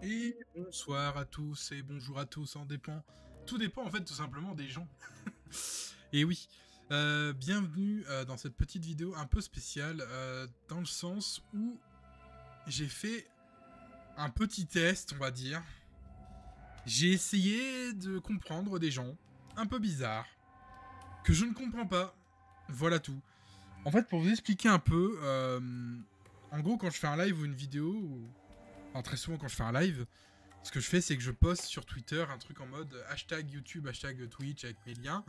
Et bonsoir à tous et bonjour à tous, en dépend. Tout dépend en fait tout simplement des gens. Et oui, bienvenue dans cette petite vidéo un peu spéciale dans le sens où j'ai fait un petit test, on va dire. J'ai essayé de comprendre des gens un peu bizarres que je ne comprends pas. Voilà tout. En fait, pour vous expliquer un peu, en gros, quand je fais un live ou une vidéo, enfin très souvent quand je fais un live, ce que je fais, c'est que je poste sur Twitter un truc en mode hashtag YouTube, hashtag Twitch avec mes liens.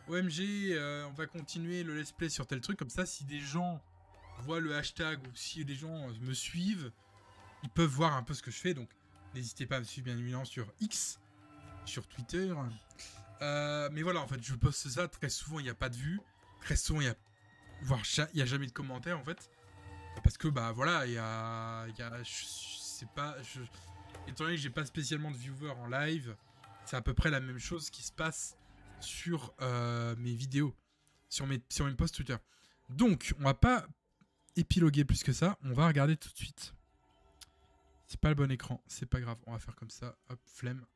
OMG, on va continuer le let's play sur tel truc. Comme ça, si des gens voient le hashtag ou si des gens me suivent, ils peuvent voir un peu ce que je fais. Donc, n'hésitez pas à me suivre bien évidemment sur X, sur Twitter. Mais voilà, en fait, je poste ça. Très souvent, il n'y a pas de vues. Très souvent, il y a, voire il y a jamais de commentaires en fait. Parce que bah voilà, c'est pas, étant donné que j'ai pas spécialement de viewers en live, c'est à peu près la même chose qui se passe sur mes vidéos, sur mes posts Twitter. Donc, on va pas épiloguer plus que ça, on va regarder tout de suite. C'est pas le bon écran, c'est pas grave, on va faire comme ça, hop, flemme.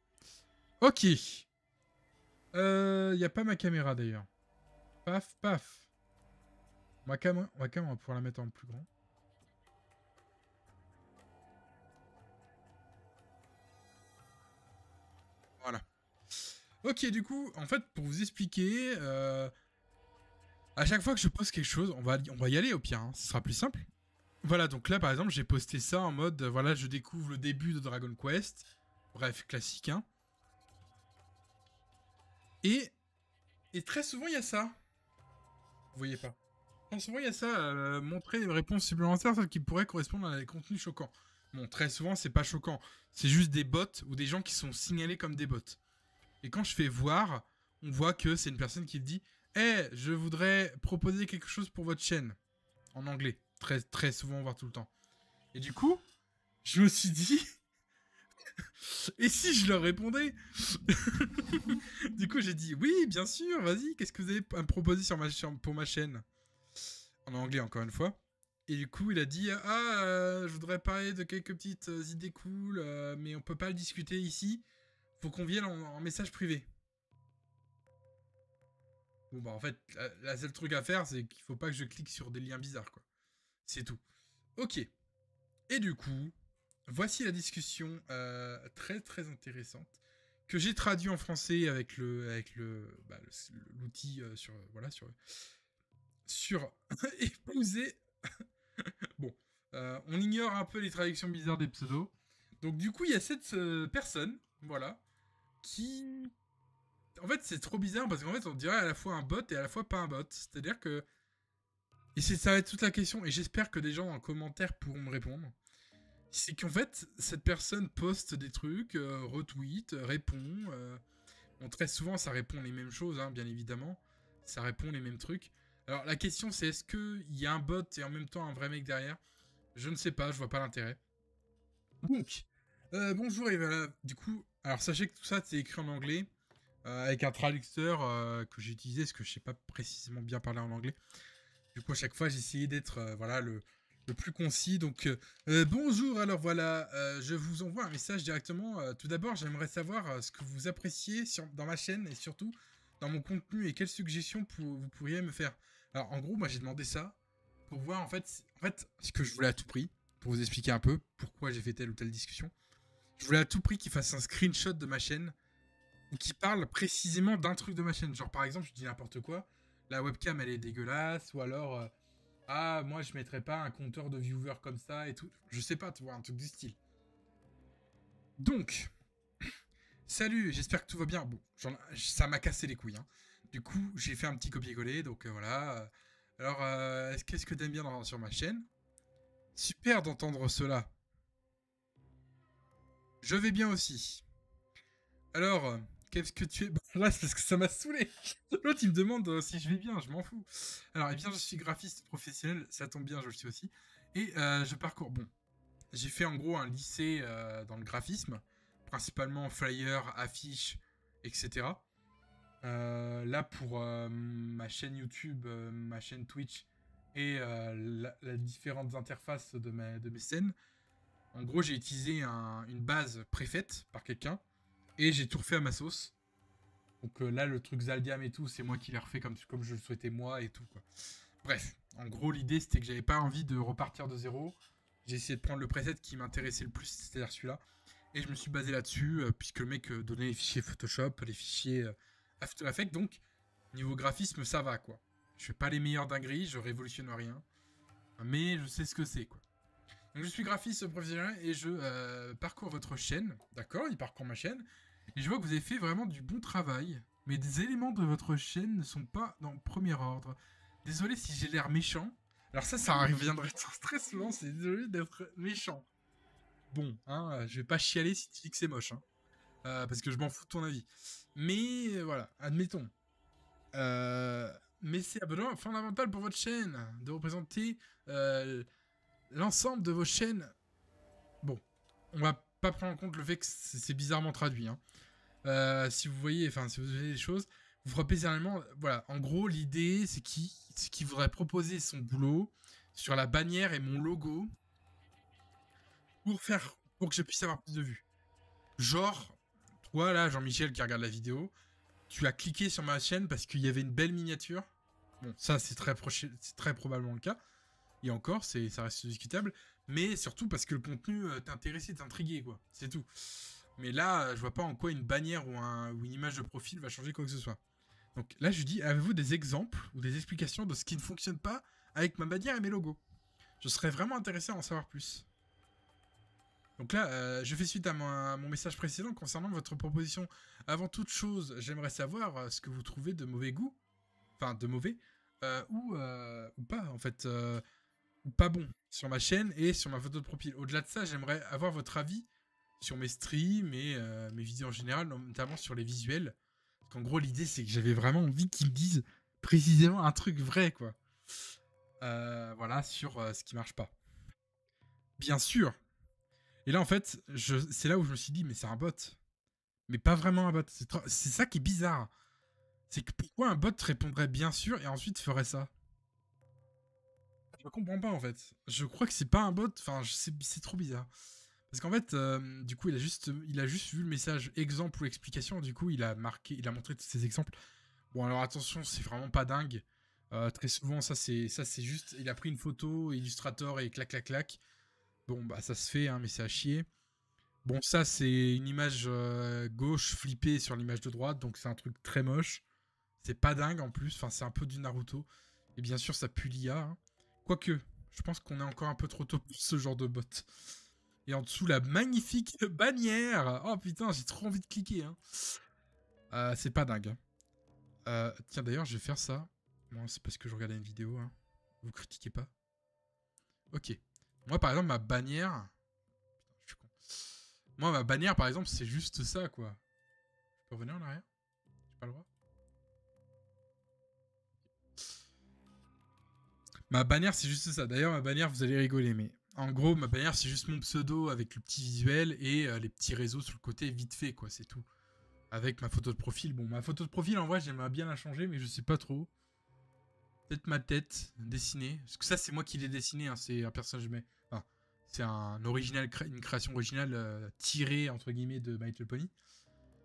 Ok. Y a pas ma caméra d'ailleurs. Paf, paf. On va pouvoir la mettre en plus grand. Voilà. Ok, du coup, en fait, pour vous expliquer, à chaque fois que je poste quelque chose, on va y aller au pire, hein, ce sera plus simple. Voilà, donc là, par exemple, j'ai posté ça en mode, voilà, je découvre le début de Dragon Quest. Bref, classique, hein. Et, et très souvent, il y a ça. Vous voyez pas. Très souvent, il y a ça, montrer des réponses supplémentaires qui pourraient correspondre à des contenus choquants. Bon, très souvent, c'est pas choquant. C'est juste des bots ou des gens qui sont signalés comme des bots. Et quand je fais voir, on voit que c'est une personne qui dit hey, je voudrais proposer quelque chose pour votre chaîne. En anglais. Très, très souvent, voire tout le temps. Et du coup, je me suis dit et si je leur répondais? Du coup, j'ai dit oui, bien sûr, vas-y, qu'est-ce que vous avez à me proposer pour ma chaîne? En anglais, encore une fois. Et du coup, il a dit ah, je voudrais parler de quelques petites idées cool, mais on peut pas le discuter ici. Faut qu'on vienne en message privé. Bon, bah, en fait, la seule truc à faire, c'est qu'il faut pas que je clique sur des liens bizarres, quoi. C'est tout. Ok. Et du coup, voici la discussion très très intéressante que j'ai traduit en français avec l'outil sur voilà sur épouser. Bon, on ignore un peu les traductions bizarres des pseudos. Donc du coup, il y a cette personne, voilà, qui en fait c'est trop bizarre parce qu'en fait on dirait à la fois un bot et à la fois pas un bot. C'est-à-dire que et ça va être toute la question et j'espère que des gens en commentaire pourront me répondre. C'est qu'en fait, cette personne poste des trucs, retweet, répond. Bon, très souvent, ça répond les mêmes choses, hein, bien évidemment. Ça répond les mêmes trucs. Alors, la question, c'est est-ce qu'il y a un bot et en même temps un vrai mec derrière? Je ne sais pas, je vois pas l'intérêt. Donc, bonjour, et voilà. Du coup, alors sachez que tout ça, c'est écrit en anglais, avec un traducteur que j'ai utilisé, parce que je sais pas précisément bien parler en anglais. Du coup, à chaque fois, j'ai essayé d'être voilà, le plus concis. Donc, bonjour, alors voilà, je vous envoie un message directement. Tout d'abord, j'aimerais savoir ce que vous appréciez dans ma chaîne et surtout dans mon contenu et quelles suggestions vous pourriez me faire. Alors, en gros, moi, j'ai demandé ça pour voir, en fait, ce que je voulais à tout prix, pour vous expliquer un peu pourquoi j'ai fait telle ou telle discussion. Je voulais à tout prix qu'il fasse un screenshot de ma chaîne ou qu'il parle précisément d'un truc de ma chaîne. Genre, par exemple, je dis n'importe quoi, la webcam, elle est dégueulasse, ou alors ah, moi, je mettrais pas un compteur de viewers comme ça et tout. Je sais pas, tu vois, un truc du style. Donc, salut, j'espère que tout va bien. Bon, ça m'a cassé les couilles. Hein. Du coup, j'ai fait un petit copier-coller, donc voilà. Alors, qu'est-ce que t'aimes bien sur ma chaîne? Super d'entendre cela. Je vais bien aussi. Alors, qu'est-ce que tu es... Bon, là, c'est parce que ça m'a saoulé. L'autre, il me demande si je vais bien, je m'en fous. Alors, eh bien, je suis graphiste professionnel, ça tombe bien, je le suis aussi. Et je parcours... Bon, j'ai fait en gros un lycée dans le graphisme, principalement flyers, affiches, etc. Là, pour ma chaîne YouTube, ma chaîne Twitch et les différentes interfaces de mes scènes, En gros, j'ai utilisé une base préfaite par quelqu'un et j'ai tout refait à ma sauce. Donc là, le truc Zaldiam et tout, c'est moi qui l'ai refait comme je le souhaitais moi et tout, quoi. Bref, en gros, l'idée, c'était que j'avais pas envie de repartir de zéro. J'ai essayé de prendre le preset qui m'intéressait le plus, c'est-à-dire celui-là. Et je me suis basé là-dessus, puisque le mec donnait les fichiers Photoshop, les fichiers After Effects. Donc, niveau graphisme, ça va, quoi. Je fais pas les meilleurs dingueries, je révolutionne rien. Mais je sais ce que c'est, quoi. Donc, je suis graphiste professionnel et je parcours votre chaîne. D'accord, il parcourt ma chaîne. Et je vois que vous avez fait vraiment du bon travail. Mais des éléments de votre chaîne ne sont pas dans le premier ordre. Désolé si j'ai l'air méchant. Alors ça reviendrait très souvent, c'est désolé d'être méchant. Bon, hein, je vais pas chialer si tu dis que c'est moche, hein. Parce que je m'en fous de ton avis. Mais voilà, admettons. Mais c'est absolument fondamental pour votre chaîne de représenter l'ensemble de vos chaînes. Bon, on va pas prendre en compte le fait que c'est bizarrement traduit, hein. Si vous voyez, enfin, si vous avez des choses, vous frappez généralement. Voilà, en gros, l'idée, c'est qu'il voudrait proposer son boulot sur la bannière et mon logo pour que je puisse avoir plus de vues. Genre, toi là, Jean-Michel qui regarde la vidéo, tu as cliqué sur ma chaîne parce qu'il y avait une belle miniature. Bon, ça, c'est très probablement le cas. Et encore, ça reste discutable. Mais surtout parce que le contenu t'intéressait, t'intriguait, quoi. C'est tout. Mais là, je vois pas en quoi une bannière ou une image de profil va changer quoi que ce soit. Donc là, je dis, avez-vous des exemples ou des explications de ce qui ne fonctionne pas avec ma bannière et mes logos? Je serais vraiment intéressé à en savoir plus. Donc là, je fais suite à mon message précédent concernant votre proposition. Avant toute chose, j'aimerais savoir ce que vous trouvez de mauvais goût. Enfin, de mauvais. Ou pas, en fait. Ou pas bon sur ma chaîne et sur ma photo de profil. Au-delà de ça, j'aimerais avoir votre avis sur mes streams et mes vidéos en général, notamment sur les visuels. Parce qu'en gros, l'idée, c'est que j'avais vraiment envie qu'ils me disent précisément un truc vrai, quoi. Voilà, sur ce qui marche pas. Bien sûr. Et là, en fait, c'est là où je me suis dit, mais c'est un bot. Mais pas vraiment un bot. C'est ça qui est bizarre. C'est que pourquoi un bot répondrait bien sûr et ensuite ferait ça? Je comprends pas, en fait. Je crois que c'est pas un bot. Enfin, c'est trop bizarre. Parce qu'en fait, du coup, il a juste vu le message exemple ou explication. Du coup, il a montré tous ces exemples. Bon, alors attention, c'est vraiment pas dingue. Très souvent, ça c'est juste, il a pris une photo, Illustrator et clac clac clac. Bon, bah ça se fait, hein, mais c'est à chier. Bon, ça c'est une image gauche flippée sur l'image de droite, donc c'est un truc très moche. C'est pas dingue en plus, enfin c'est un peu du Naruto. Et bien sûr, ça pue l'IA, hein. Quoique, je pense qu'on est encore un peu trop tôt pour ce genre de bot. Et en dessous, la magnifique bannière. Oh putain, j'ai trop envie de cliquer, hein. C'est pas dingue. Tiens, d'ailleurs, je vais faire ça. Moi, c'est parce que je regardais une vidéo, hein. Vous critiquez pas. Ok. Moi, par exemple, ma bannière... Putain, je suis con. Moi, ma bannière, par exemple, c'est juste ça, quoi. Je peux revenir en arrière? J'ai pas le droit? Ma bannière, c'est juste ça. D'ailleurs, ma bannière, vous allez rigoler, mais... En gros, ma bannière, c'est juste mon pseudo avec le petit visuel et les petits réseaux sur le côté vite fait, quoi. C'est tout. Avec ma photo de profil. Bon, ma photo de profil, en vrai, j'aimerais bien la changer, mais je sais pas trop. Peut-être ma tête dessinée. Parce que ça, c'est moi qui l'ai dessiné, hein. C'est un personnage, mais... Enfin, c'est une création originale tirée, entre guillemets, de My Little Pony.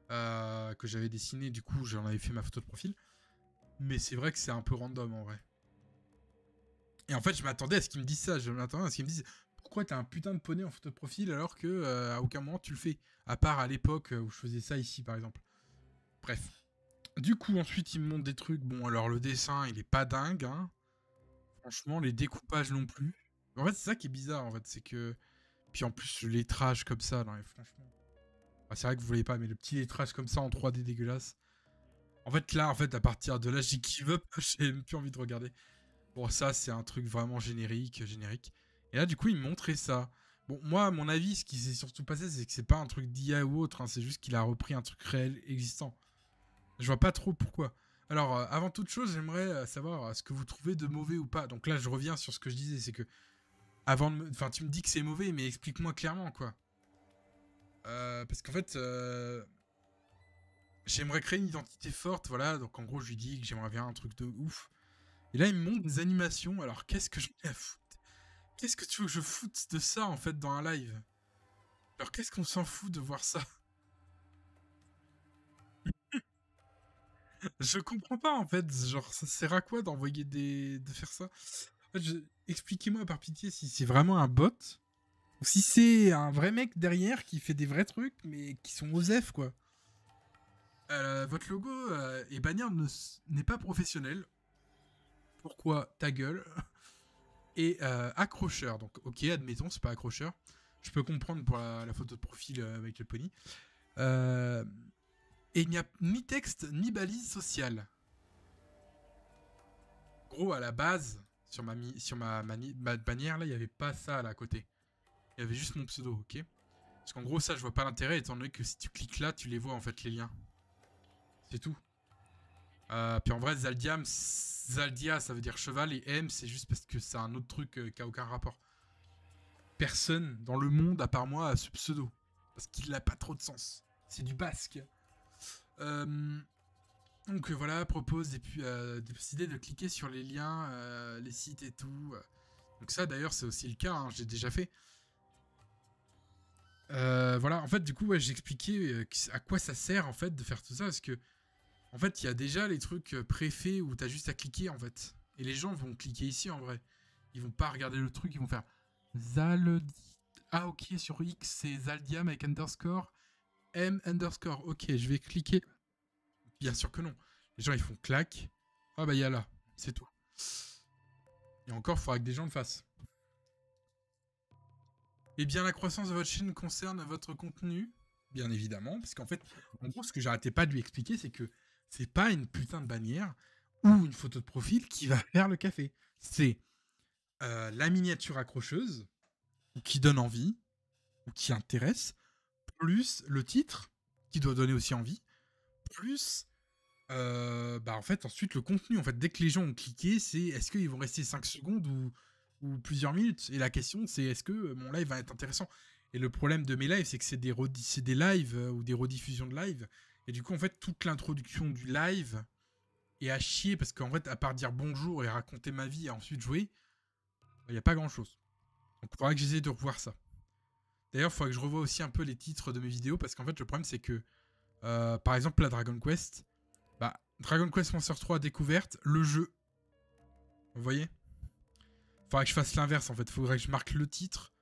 Que j'avais dessiné, du coup, j'en avais fait ma photo de profil. Mais c'est vrai que c'est un peu random, en vrai. Et en fait, je m'attendais à ce qu'ils me disent ça. Je m'attendais à ce qu'ils me disent pourquoi t'as un putain de poney en photo de profil alors que à aucun moment tu le fais. À part à l'époque où je faisais ça ici, par exemple. Bref. Du coup, ensuite, ils me montrent des trucs. Bon, alors le dessin, il est pas dingue, hein. Franchement, les découpages non plus. En fait, c'est ça qui est bizarre, en fait. C'est que. Puis en plus, le lettrage comme ça, non, franchement. Ah, c'est vrai que vous voyez pas, mais le petit lettrage comme ça en 3D dégueulasse. En fait, là, à partir de là, j'ai give up. J'ai même plus envie de regarder. Bon, ça, c'est un truc vraiment générique. Et là, du coup, il me montrait ça. Bon, moi, à mon avis, ce qui s'est surtout passé, c'est que c'est pas un truc d'IA ou autre, hein, c'est juste qu'il a repris un truc réel existant. Je vois pas trop pourquoi. Alors, avant toute chose, j'aimerais savoir ce que vous trouvez de mauvais ou pas. Donc là, je reviens sur ce que je disais, c'est que Enfin, tu me dis que c'est mauvais, mais explique-moi clairement, quoi. Parce qu'en fait, j'aimerais créer une identité forte, voilà. Donc en gros, je lui dis que j'aimerais bien un truc de ouf. Et là, il me montre des animations. Alors, qu'est-ce que je mets à foutre? Qu'est-ce que tu veux que je foute de ça, en fait, dans un live? Alors qu'est-ce qu'on s'en fout de voir ça? Je comprends pas en fait, genre ça sert à quoi d'envoyer de faire ça? En fait, expliquez-moi par pitié si c'est vraiment un bot ou si c'est un vrai mec derrière qui fait des vrais trucs mais qui sont OSEF quoi. Votre logo et bannière n'est pas professionnel. Pourquoi ta gueule? Et accrocheur, donc ok, admettons, c'est pas accrocheur. Je peux comprendre pour la photo de profil avec le pony. Et il n'y a ni texte ni balise sociale. Gros, à la base, sur ma bannière, là, il n'y avait pas ça là à côté. Il y avait juste mon pseudo, ok? Parce qu'en gros, ça, je vois pas l'intérêt, étant donné que si tu cliques là, tu les vois en fait, les liens. C'est tout. Puis en vrai, Zaldia, ça veut dire cheval, et M, c'est juste parce que c'est un autre truc qui a aucun rapport. Personne dans le monde, à part moi, a ce pseudo. Parce qu'il n'a pas trop de sens. C'est du basque. Donc voilà, propose et puis décider de cliquer sur les liens, les sites et tout. Donc ça d'ailleurs c'est aussi le cas, hein, j'ai déjà fait. Voilà, en fait du coup ouais, j'expliquais à quoi ça sert en fait de faire tout ça parce que en fait il y a déjà les trucs préfaits où t'as juste à cliquer en fait. Et les gens vont cliquer ici en vrai. Ils vont pas regarder le truc, ils vont faire Zaldi. Ah ok, sur X c'est Zaldiam avec underscore, M underscore. Ok, je vais cliquer. Bien sûr que non. Les gens ils font clac. Ah bah il y a là, c'est tout. Et encore, il faudra que des gens le fassent. Eh bien, la croissance de votre chaîne concerne votre contenu, bien évidemment, parce qu'en fait, en gros, ce que j'arrêtais pas de lui expliquer, c'est que c'est pas une putain de bannière ou une photo de profil qui va faire le café. C'est la miniature accrocheuse, ou qui donne envie, ou qui intéresse, plus le titre, qui doit donner aussi envie, plus bah en fait ensuite le contenu. En fait, dès que les gens ont cliqué, c'est est-ce qu'ils vont rester 5 secondes ou plusieurs minutes. Et la question c'est est-ce que mon live va être intéressant. Et le problème de mes lives, c'est que c'est des lives ou des rediffusions de live. Et du coup en fait toute l'introduction du live est à chier parce qu'en fait à part dire bonjour et raconter ma vie et ensuite jouer, il n'y a pas grand chose. Donc il faudra que j'essaie de revoir ça. D'ailleurs il faudra que je revoie aussi un peu les titres de mes vidéos parce qu'en fait le problème c'est que par exemple la Dragon Quest, bah, Dragon Quest Monster 3 découverte, le jeu. Vous voyez? Faudrait que je fasse l'inverse en fait. Faudrait que je marque le titre,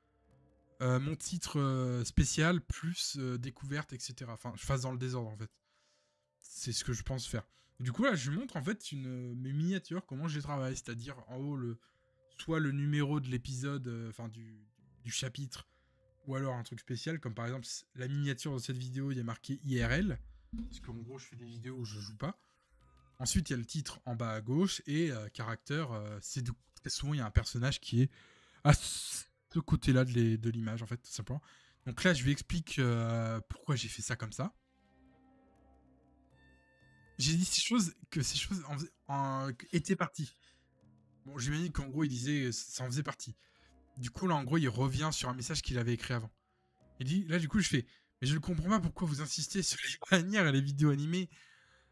mon titre spécial, plus découverte, etc. Enfin, je fasse dans le désordre en fait. C'est ce que je pense faire. Et du coup, là, je lui montre en fait mes miniatures, comment je les travaille. C'est-à-dire en haut, soit le numéro de l'épisode, enfin du chapitre, ou alors un truc spécial, comme par exemple la miniature de cette vidéo, il y a marqué IRL. Parce qu'en gros, je fais des vidéos où je joue pas. Ensuite, il y a le titre en bas à gauche et caractère. Très souvent, il y a un personnage qui est à ce côté-là de l'image, en fait, tout simplement. Donc là, je lui explique pourquoi j'ai fait ça comme ça. J'ai dit que ces choses étaient parties. Bon, j'imagine qu'en gros, il disait ça en faisait partie. Du coup, là, en gros, il revient sur un message qu'il avait écrit avant. Il dit, là, du coup, je fais, mais je ne comprends pas pourquoi vous insistez sur les bannières et les vidéos animées.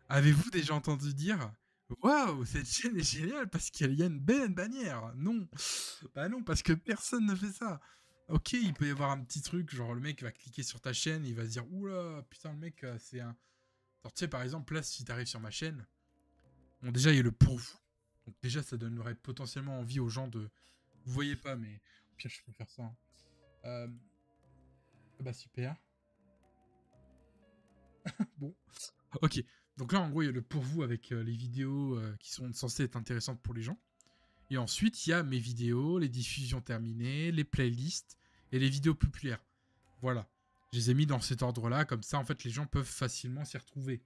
Avez-vous déjà entendu dire waouh, cette chaîne est géniale parce qu'il y a une belle bannière? Non. Bah non, parce que personne ne fait ça. Ok, il peut y avoir un petit truc, genre le mec va cliquer sur ta chaîne, il va se dire oula, putain, le mec, c'est un. Alors, tu sais, par exemple, là, si t'arrives sur ma chaîne, bon, déjà, il y a le pour vous. Donc, déjà, ça donnerait potentiellement envie aux gens de. Vous voyez pas, mais au pire, je peux faire ça. Hein. Euh... Bah, super. Bon. Ok. Donc là, en gros, il y a le pour vous avec les vidéos qui sont censées être intéressantes pour les gens. Et ensuite, il y a mes vidéos, les diffusions terminées, les playlists et les vidéos populaires. Voilà. Je les ai mis dans cet ordre-là, comme ça, en fait, les gens peuvent facilement s'y retrouver.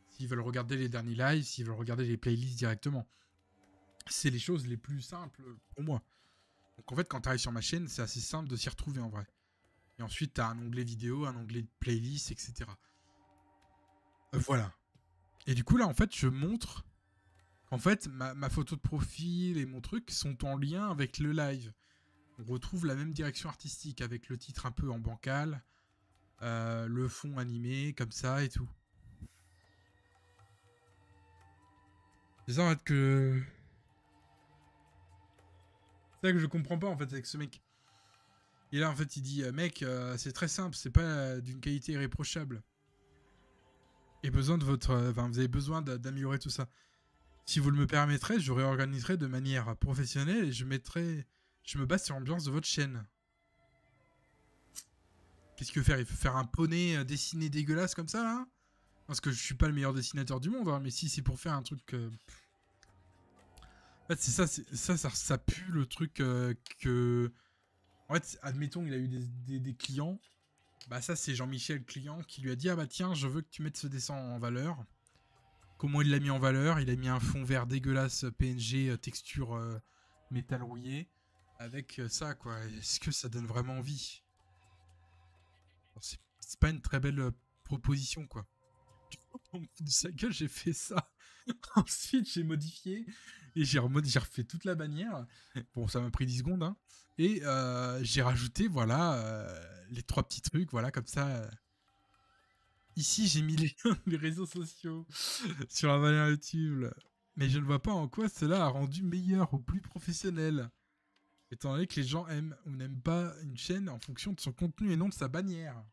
S'ils veulent regarder les derniers lives, s'ils veulent regarder les playlists directement. C'est les choses les plus simples pour moi. Donc en fait, quand tu arrives sur ma chaîne, c'est assez simple de s'y retrouver en vrai. Et ensuite, tu as un onglet vidéo, un onglet playlist, etc. Voilà. Et du coup, là, en fait, je montre qu'en fait, ma photo de profil et mon truc sont en lien avec le live. On retrouve la même direction artistique avec le titre un peu en bancal, le fond animé comme ça et tout. C'est ça en fait c'est ça que je comprends pas en fait avec ce mec. Et là, en fait, il dit, mec, c'est très simple, c'est pas d'une qualité irréprochable. Et besoin de votre, vous avez besoin d'améliorer tout ça. Si vous le me permettrez, je réorganiserai de manière professionnelle et je me base sur l'ambiance de votre chaîne. Qu'est-ce qu'il veut faire? Il veut faire un poney dessiné dégueulasse comme ça, là? Parce que je suis pas le meilleur dessinateur du monde, hein, mais si c'est pour faire un truc... En fait, c'est ça, ça pue le truc que... En fait, admettons, il a eu des clients. Bah ça, c'est Jean-Michel, client, qui lui a dit « Ah bah tiens, je veux que tu mettes ce dessin en valeur. » Comment il l'a mis en valeur? Il a mis un fond vert dégueulasse, PNG, texture métal rouillé. Avec ça, quoi. Est-ce que ça donne vraiment envie? C'est pas une très belle proposition, quoi. Au bout de sa gueule, j'ai fait ça. Ensuite, j'ai modifié et j'ai refait toute la bannière. Bon, ça m'a pris 10 secondes, hein. Et j'ai rajouté, voilà, les 3 petits trucs, voilà, comme ça. Ici, j'ai mis les liens des réseaux sociaux sur la bannière YouTube. Mais je ne vois pas en quoi cela a rendu meilleur ou plus professionnel. Étant donné que les gens aiment ou n'aiment pas une chaîne en fonction de son contenu et non de sa bannière.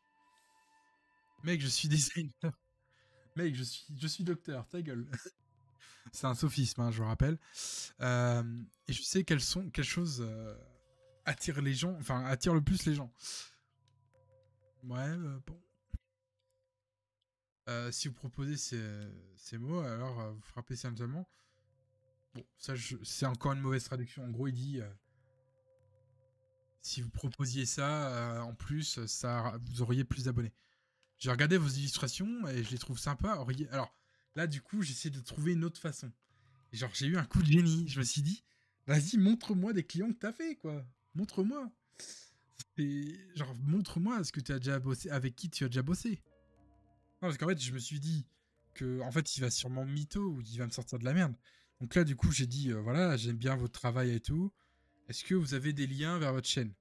Mec, je suis designer. Mec, je suis docteur, ta gueule. C'est un sophisme, hein, je vous rappelle. Et je sais quelles choses attirent les gens, enfin attirent le plus les gens. Ouais, bon. Si vous proposez ces mots, alors vous frappez simplement. Bon, ça, c'est encore une mauvaise traduction. En gros, il dit si vous proposiez ça, en plus, ça, vous auriez plus d'abonnés. J'ai regardé vos illustrations et je les trouve sympas. Alors, là, du coup, j'essaie de trouver une autre façon. Et genre, j'ai eu un coup de génie. Je me suis dit, vas-y, montre-moi des clients que t'as fait, quoi. Montre-moi. Genre, montre-moi ce que tu as déjà bossé, avec qui tu as déjà bossé. Non, parce qu'en fait, je me suis dit que, en fait, il va sûrement mytho ou il va me sortir de la merde. Donc là, du coup, j'ai dit, voilà, j'aime bien votre travail et tout. Est-ce que vous avez des liens vers votre chaîne?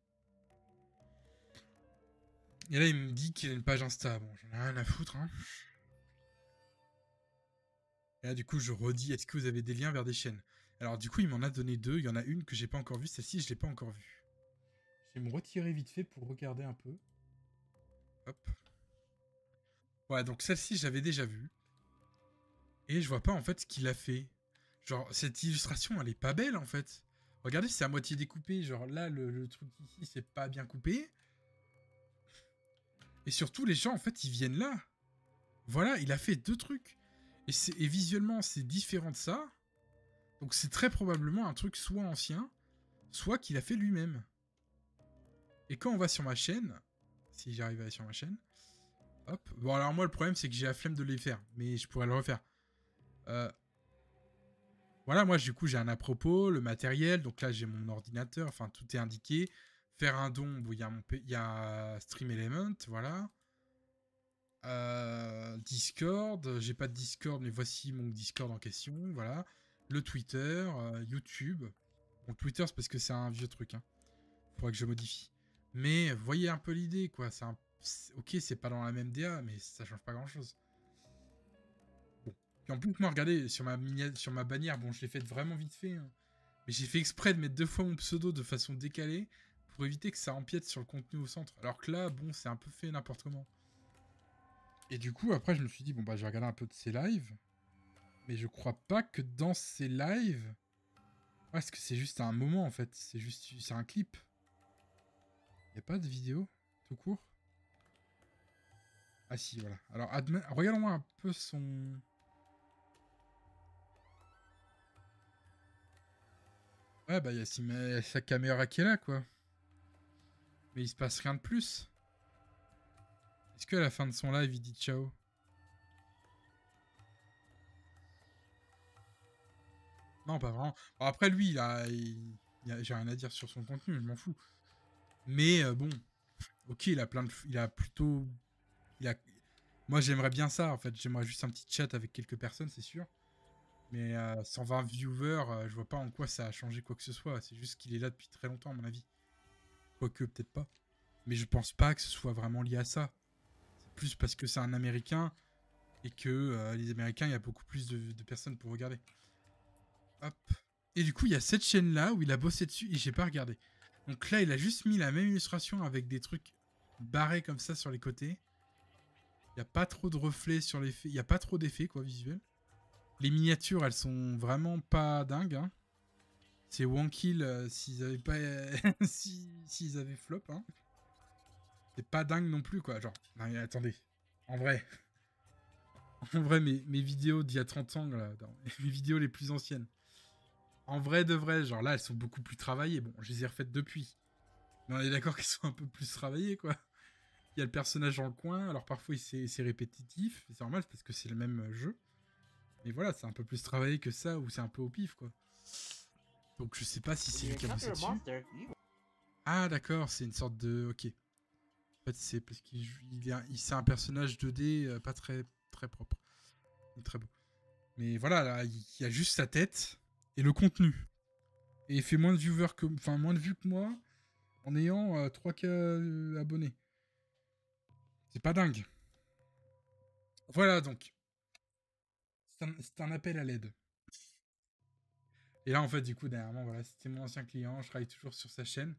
Et là, il me dit qu'il a une page Insta. Bon, j'en ai rien à foutre, hein. Et là, du coup, je redis, est-ce que vous avez des liens vers des chaînes? Alors, du coup, il m'en a donné 2. Il y en a une que j'ai pas encore vue. Celle-ci, je l'ai pas encore vue. Je vais me retirer vite fait pour regarder un peu. Hop. Ouais, donc celle-ci, j'avais déjà vue. Et je vois pas, en fait, ce qu'il a fait. Genre, cette illustration, elle est pas belle, en fait. Regardez, c'est à moitié découpé. Genre, là, le truc ici, c'est pas bien coupé. Et surtout, les gens, en fait, ils viennent là. Voilà, il a fait 2 trucs. Et visuellement, c'est différent de ça. Donc, c'est très probablement un truc soit ancien, soit qu'il a fait lui-même. Et quand on va sur ma chaîne, si j'arrive à aller sur ma chaîne, hop. Bon, alors moi, le problème, c'est que j'ai la flemme de les faire, mais je pourrais le refaire. Voilà, moi, du coup, j'ai un à propos, le matériel. Donc là, j'ai mon ordinateur, enfin, tout est indiqué. Faire un don, bon, il y a Stream Element, voilà. Discord, j'ai pas de Discord, mais voici mon Discord en question, voilà. Le Twitter, YouTube. Bon, Twitter, c'est parce que c'est un vieux truc, hein. Faudrait que je modifie. Mais voyez un peu l'idée, quoi. Ok, c'est pas dans la même DA, mais ça change pas grand-chose. Bon. Puis en plus, moi, regardez, sur ma bannière, bon, je l'ai faite vraiment vite fait, hein. Mais j'ai fait exprès de mettre 2 fois mon pseudo de façon décalée pour éviter que ça empiète sur le contenu au centre. Alors que là, bon, c'est un peu fait n'importe comment. Et du coup, après, je me suis dit, bon, bah, je vais regarder un peu de ses lives. Mais je crois pas que dans ses lives... Ouais, parce que c'est juste un moment, en fait. C'est un clip. Y a pas de vidéo, tout court? Ah si, voilà. Alors, regardons-moi un peu son... Ouais, bah, il y a sa caméra qui est là, quoi. Mais il se passe rien de plus. Est-ce qu'à la fin de son live, il dit ciao? Non, pas vraiment. Bon, après, lui, j'ai rien à dire sur son contenu, je m'en fous. Mais bon, ok, il a plein de... Il a plutôt... Moi, j'aimerais bien ça, en fait. J'aimerais juste un petit chat avec quelques personnes, c'est sûr. Mais 120 viewers, je vois pas en quoi ça a changé quoi que ce soit. C'est juste qu'il est là depuis très longtemps, à mon avis. Quoique, peut-être pas. Mais je pense pas que ce soit vraiment lié à ça. C'est plus parce que c'est un Américain et que les Américains, il y a beaucoup plus de personnes pour regarder. Hop. Et du coup, il y a cette chaîne-là où il a bossé dessus et j'ai pas regardé. Donc là, il a juste mis la même illustration avec des trucs barrés comme ça sur les côtés. Il n'y a pas trop de reflets sur les faits. Il n'y a pas trop d'effets, quoi, visuels. Les miniatures, elles sont vraiment pas dingues. Hein. C'est Wonkill s'ils avaient pas... s'ils avaient flop. Hein. C'est pas dingue non plus, quoi. Genre, non, mais attendez. En vrai... En vrai, mes vidéos d'il y a 30 ans, là, mes vidéos les plus anciennes. En vrai de vrai, genre là, elles sont beaucoup plus travaillées. Bon, je les ai refaites depuis. Mais on est d'accord qu'elles sont un peu plus travaillées, quoi. Il y a le personnage dans le coin, alors parfois c'est répétitif. C'est normal, parce que c'est le même jeu. Mais voilà, c'est un peu plus travaillé que ça, ou c'est un peu au pif, quoi. Donc je sais pas si c'est lui qui a bossé dessus. Ah d'accord, c'est une sorte de... Ok. En fait, c'est parce qu'il c'est un personnage 2D pas très, très propre. Et très beau. Mais voilà, là, il y a juste sa tête et le contenu. Et il fait moins de viewers que... Enfin, moins de vues que moi en ayant 3K abonnés. C'est pas dingue. Voilà, donc. C'est un appel à l'aide. Et là, en fait, du coup, dernièrement, voilà, c'était mon ancien client. Je travaille toujours sur sa chaîne.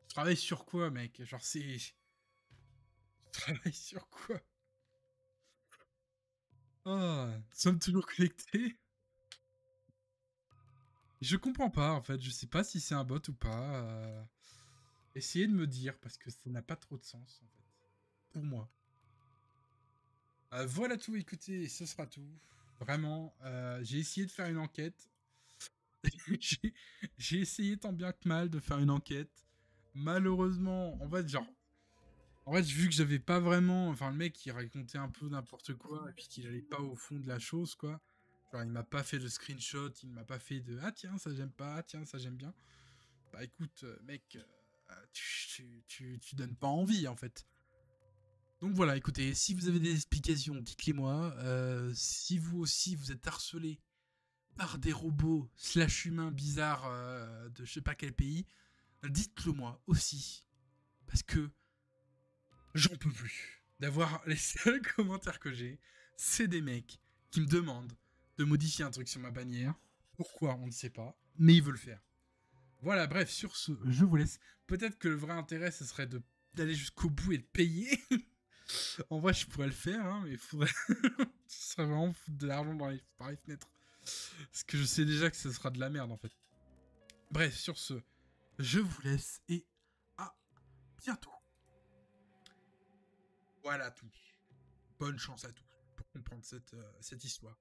Je travaille sur quoi, mec? Genre, c'est... Je travaille sur quoi? Oh, nous sommes toujours connectés. Je comprends pas, en fait. Je sais pas si c'est un bot ou pas. Essayez de me dire, parce que ça n'a pas trop de sens, en fait. Pour moi. Voilà tout, écoutez, ce sera tout. Vraiment, j'ai essayé de faire une enquête. j'ai essayé tant bien que mal de faire une enquête. Malheureusement, en fait, vu que j'avais pas vraiment, enfin, le mec, il racontait un peu n'importe quoi, et puis qu'il allait pas au fond de la chose, quoi. Genre, il m'a pas fait de screenshot, il m'a pas fait de, ah tiens, ça j'aime pas, ah tiens, ça j'aime bien. Bah écoute, mec, tu donnes pas envie, en fait. Donc voilà, écoutez, si vous avez des explications, dites-les moi. Si vous aussi, vous êtes harcelé par des robots slash humains bizarres de je sais pas quel pays, dites-le moi aussi. Parce que j'en peux plus d'avoir les seuls commentaires que j'ai, c'est des mecs qui me demandent de modifier un truc sur ma bannière. Pourquoi, on ne sait pas, mais ils veulent le faire. Voilà, bref, sur ce, je vous laisse. Peut-être que le vrai intérêt, ce serait d'aller jusqu'au bout et de payer. En vrai, je pourrais le faire, hein, mais il faudrait... ce serait vraiment foutre de l'argent par les fenêtres. Parce que je sais déjà que ce sera de la merde, en fait. Bref, sur ce, je vous laisse et à bientôt. Voilà tout. Bonne chance à tous pour comprendre cette histoire.